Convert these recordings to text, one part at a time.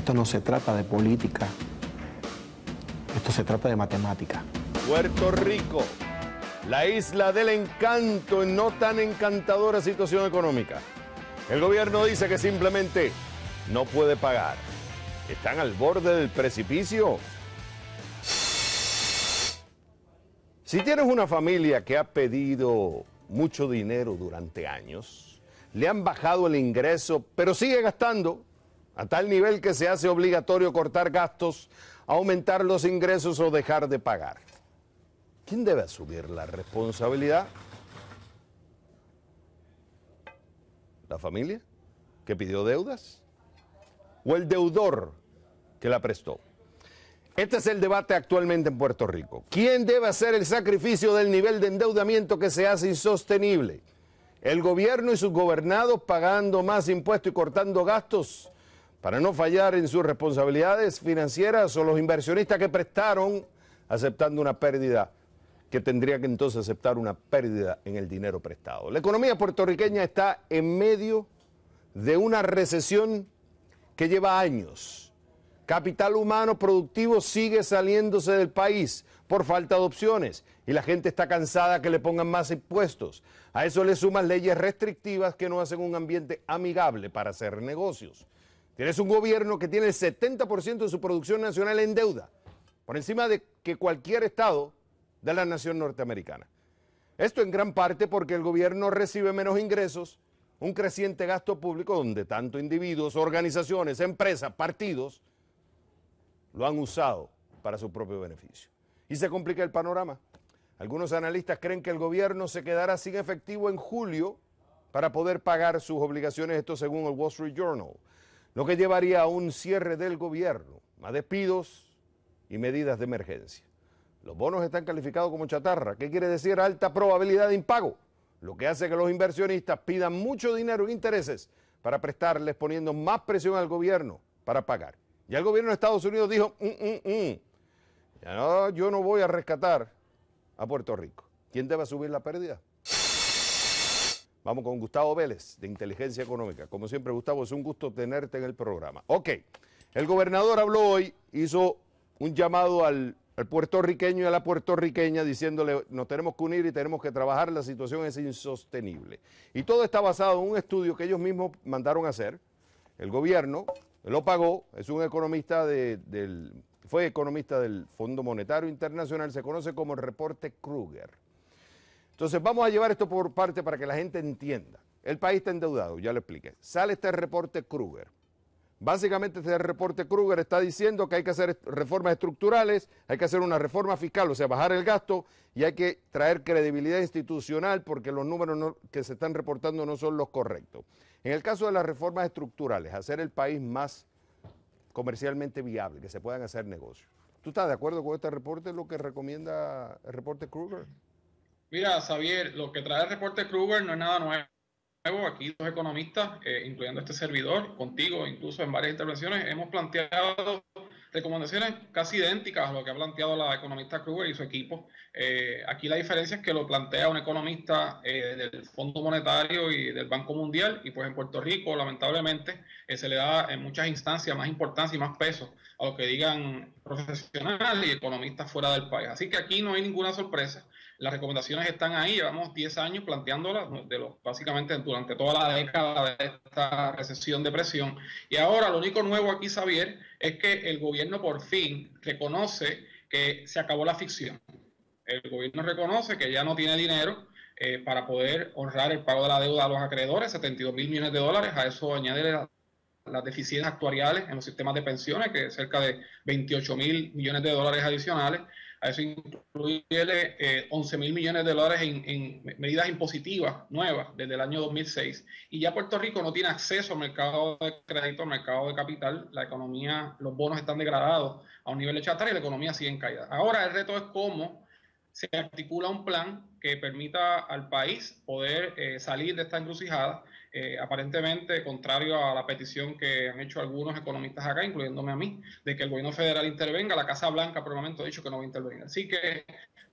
Esto no se trata de política, esto se trata de matemática. Puerto Rico, la isla del encanto en no tan encantadora situación económica. El gobierno dice que simplemente no puede pagar. ¿Están al borde del precipicio? Si tienes una familia que ha pedido mucho dinero durante años, le han bajado el ingreso, pero sigue gastando, a tal nivel que se hace obligatorio cortar gastos, aumentar los ingresos o dejar de pagar. ¿Quién debe asumir la responsabilidad? ¿La familia que pidió deudas? ¿O el deudor que la prestó? Este es el debate actualmente en Puerto Rico. ¿Quién debe hacer el sacrificio del nivel de endeudamiento que se hace insostenible? ¿El gobierno y sus gobernados pagando más impuestos y cortando gastos para no fallar en sus responsabilidades financieras, o los inversionistas que prestaron aceptando una pérdida, que tendría que entonces aceptar una pérdida en el dinero prestado? La economía puertorriqueña está en medio de una recesión que lleva años. Capital humano productivo sigue saliéndose del país por falta de opciones y la gente está cansada que le pongan más impuestos. A eso le suman leyes restrictivas que no hacen un ambiente amigable para hacer negocios. Tienes un gobierno que tiene el 70% de su producción nacional en deuda, por encima de que cualquier estado de la nación norteamericana. Esto en gran parte porque el gobierno recibe menos ingresos, un creciente gasto público donde tanto individuos, organizaciones, empresas, partidos lo han usado para su propio beneficio. Y se complica el panorama. Algunos analistas creen que el gobierno se quedará sin efectivo en julio para poder pagar sus obligaciones, esto según el Wall Street Journal, lo que llevaría a un cierre del gobierno, a despidos y medidas de emergencia. Los bonos están calificados como chatarra. ¿Qué quiere decir? Alta probabilidad de impago, lo que hace que los inversionistas pidan mucho dinero en intereses para prestarles, poniendo más presión al gobierno para pagar. Ya el gobierno de Estados Unidos dijo, ya no, yo no voy a rescatar a Puerto Rico. ¿Quién debe asumir la pérdida? Vamos con Gustavo Vélez, de Inteligencia Económica. Como siempre, Gustavo, es un gusto tenerte en el programa. Ok, el gobernador habló hoy, hizo un llamado al puertorriqueño y a la puertorriqueña diciéndole, nos tenemos que unir y tenemos que trabajar, la situación es insostenible. Y todo está basado en un estudio que ellos mismos mandaron a hacer. El gobierno lo pagó, es un economista fue economista del Fondo Monetario Internacional, se conoce como el reporte Kruger. Entonces vamos a llevar esto por parte para que la gente entienda. El país está endeudado, ya lo expliqué. Sale este reporte Kruger. Básicamente este reporte Kruger está diciendo que hay que hacer reformas estructurales, hay que hacer una reforma fiscal, o sea, bajar el gasto, y hay que traer credibilidad institucional porque los números que se están reportando no son los correctos. En el caso de las reformas estructurales, hacer el país más comercialmente viable, que se puedan hacer negocios. ¿Tú estás de acuerdo con este reporte, lo que recomienda el reporte Kruger? Mira, Xavier, lo que trae el reporte Kruger no es nada nuevo. Aquí los economistas, incluyendo este servidor, contigo, incluso en varias intervenciones, hemos planteado recomendaciones casi idénticas a lo que ha planteado la economista Kruger y su equipo. Aquí la diferencia es que lo plantea un economista del Fondo Monetario y del Banco Mundial, y pues en Puerto Rico, lamentablemente, se le da en muchas instancias más importancia y más peso a lo que digan profesionales y economistas fuera del país. Así que aquí no hay ninguna sorpresa. Las recomendaciones están ahí, llevamos 10 años planteándolas, básicamente durante toda la década de esta recesión, depresión. Y ahora lo único nuevo aquí, Xavier, es que el gobierno por fin reconoce que se acabó la ficción. El gobierno reconoce que ya no tiene dinero para poder honrar el pago de la deuda a los acreedores, 72.000 millones de dólares. A eso añade las deficiencias actuariales en los sistemas de pensiones, que es cerca de 28.000 millones de dólares adicionales. A eso incluye 11.000 millones de dólares en medidas impositivas nuevas desde el año 2006. Y ya Puerto Rico no tiene acceso al mercado de crédito, al mercado de capital. La economía, los bonos están degradados a un nivel de chatarra y la economía sigue en caída. Ahora el reto es cómo se articula un plan que permita al país poder salir de esta encrucijada, aparentemente contrario a la petición que han hecho algunos economistas acá, incluyéndome a mí, de que el gobierno federal intervenga. La Casa Blanca por el momento ha dicho que no va a intervenir. Así que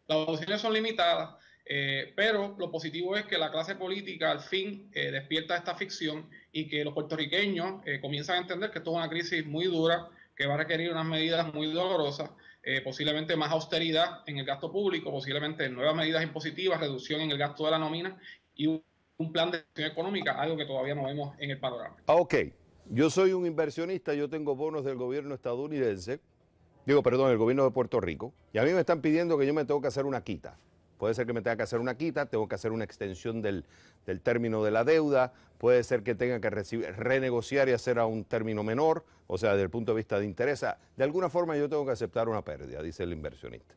las opciones son limitadas. Pero lo positivo es que la clase política al fin despierta esta ficción y que los puertorriqueños comienzan a entender que esto es una crisis muy dura, que va a requerir unas medidas muy dolorosas, posiblemente más austeridad en el gasto público, posiblemente nuevas medidas impositivas, reducción en el gasto de la nómina y un plan de acción económica, algo que todavía no vemos en el panorama. Ok, yo soy un inversionista, yo tengo bonos del gobierno estadounidense, el gobierno de Puerto Rico, y a mí me están pidiendo que yo me tengo que hacer una quita. Puede ser que me tenga que hacer una quita, tengo que hacer una extensión del término de la deuda, puede ser que tenga que renegociar y hacer a un término menor, o sea, desde el punto de vista de interés. De alguna forma yo tengo que aceptar una pérdida, dice el inversionista.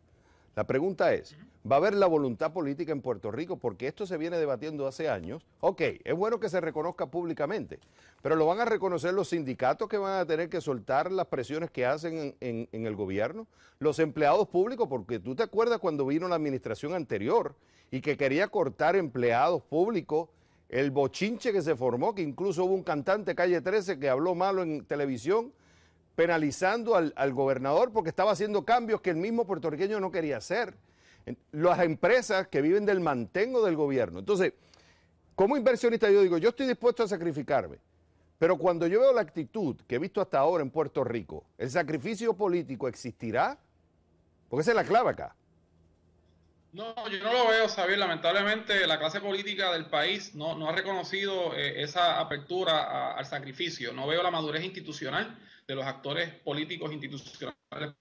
La pregunta es, ¿va a haber la voluntad política en Puerto Rico? Porque esto se viene debatiendo hace años. Ok, es bueno que se reconozca públicamente, pero ¿lo van a reconocer los sindicatos que van a tener que soltar las presiones que hacen en el gobierno? Los empleados públicos, porque tú te acuerdas cuando vino la administración anterior y que quería cortar empleados públicos, el bochinche que se formó, que incluso hubo un cantante Calle 13 que habló malo en televisión, penalizando al gobernador porque estaba haciendo cambios que el mismo puertorriqueño no quería hacer. Las empresas que viven del mantengo del gobierno. Entonces, como inversionista yo digo, yo estoy dispuesto a sacrificarme, pero cuando yo veo la actitud que he visto hasta ahora en Puerto Rico, ¿el sacrificio político existirá? Porque esa es la clave acá. No, yo no lo veo, Xavier. Lamentablemente la clase política del país no ha reconocido esa apertura al sacrificio. No veo la madurez institucional de los actores políticos institucionales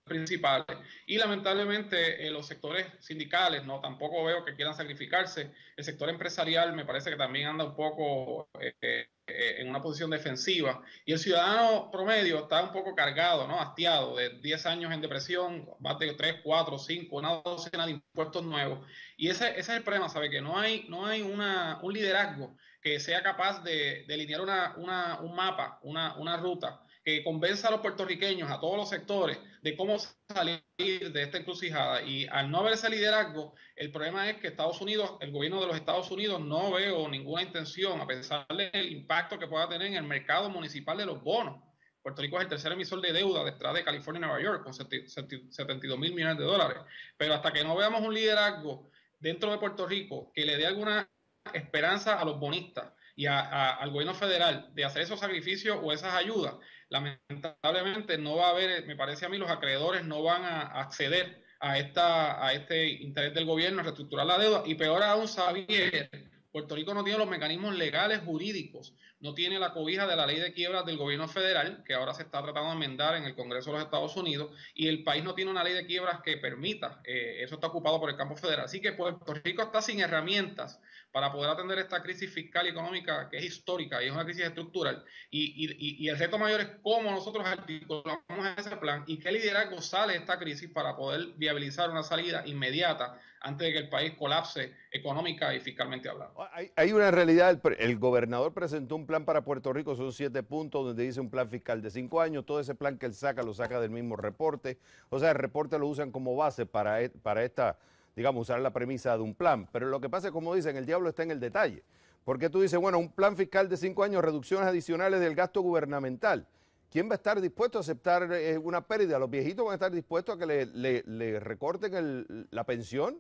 principales y lamentablemente los sectores sindicales tampoco veo que quieran sacrificarse. El sector empresarial me parece que también anda un poco en una posición defensiva y el ciudadano promedio está un poco cargado, hastiado de 10 años en depresión, más de 3, 4, 5, una docena de impuestos nuevos y ese es el problema, ¿sabe? Que no hay un liderazgo que sea capaz de delinear un mapa, una ruta que convenza a los puertorriqueños, a todos los sectores, de cómo salir de esta encrucijada. Y al no haber ese liderazgo, el problema es que Estados Unidos, el gobierno de los Estados Unidos, no veo ninguna intención, a pesar del impacto que pueda tener en el mercado municipal de los bonos. Puerto Rico es el tercer emisor de deuda detrás de California y Nueva York, con 72 mil millones de dólares. Pero hasta que no veamos un liderazgo dentro de Puerto Rico que le dé alguna esperanza a los bonistas y al gobierno federal de hacer esos sacrificios o esas ayudas, lamentablemente no va a haber, me parece a mí, los acreedores no van a acceder a este interés del gobierno a reestructurar la deuda y peor aún, Xavier, Puerto Rico no tiene los mecanismos legales jurídicos, no tiene la cobija de la ley de quiebras del gobierno federal, que ahora se está tratando de enmendar en el Congreso de los Estados Unidos, y el país no tiene una ley de quiebras que permita, eso está ocupado por el campo federal. Así que Puerto Rico está sin herramientas para poder atender esta crisis fiscal y económica que es histórica y es una crisis estructural. Y el reto mayor es cómo nosotros articulamos ese plan y qué liderazgo sale de esta crisis para poder viabilizar una salida inmediata antes de que el país colapse económica y fiscalmente hablando. Hay una realidad, el gobernador presentó un plan para Puerto Rico, son 7 puntos, donde dice un plan fiscal de 5 años, todo ese plan que él saca lo saca del mismo reporte, o sea, el reporte lo usan como base para esta, digamos, usar la premisa de un plan, pero lo que pasa es, como dicen, el diablo está en el detalle, porque tú dices, bueno, un plan fiscal de 5 años, reducciones adicionales del gasto gubernamental. ¿Quién va a estar dispuesto a aceptar una pérdida? ¿Los viejitos van a estar dispuestos a que le recorten la pensión?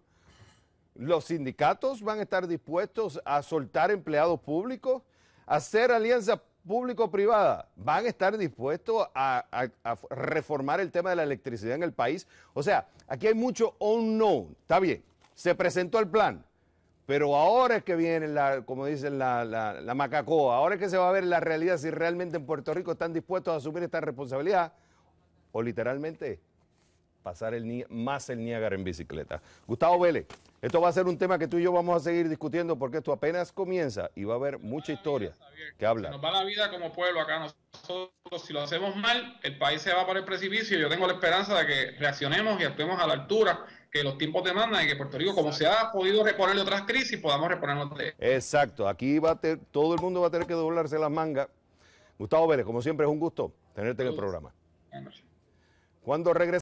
¿Los sindicatos van a estar dispuestos a soltar empleados públicos? ¿A hacer alianzas público-privadas? ¿Van a estar dispuestos a reformar el tema de la electricidad en el país? O sea, aquí hay mucho unknown. Está bien, se presentó el plan, pero ahora es que viene, como dicen, la macacoa. Ahora es que se va a ver la realidad si realmente en Puerto Rico están dispuestos a asumir esta responsabilidad o literalmente pasar más el Niágara en bicicleta. Gustavo Vélez, esto va a ser un tema que tú y yo vamos a seguir discutiendo porque esto apenas comienza y va a haber mucha historia que hablar. Nos va la vida como pueblo acá. Nosotros, si lo hacemos mal, el país se va por el precipicio. Yo tengo la esperanza de que reaccionemos y actuemos a la altura que los tiempos demandan y que Puerto Rico, como se ha podido reponer de otras crisis, podamos reponernos de... Exacto, aquí todo el mundo va a tener que doblarse las mangas. Gustavo Vélez, como siempre, es un gusto tenerte en el programa. Cuando regrese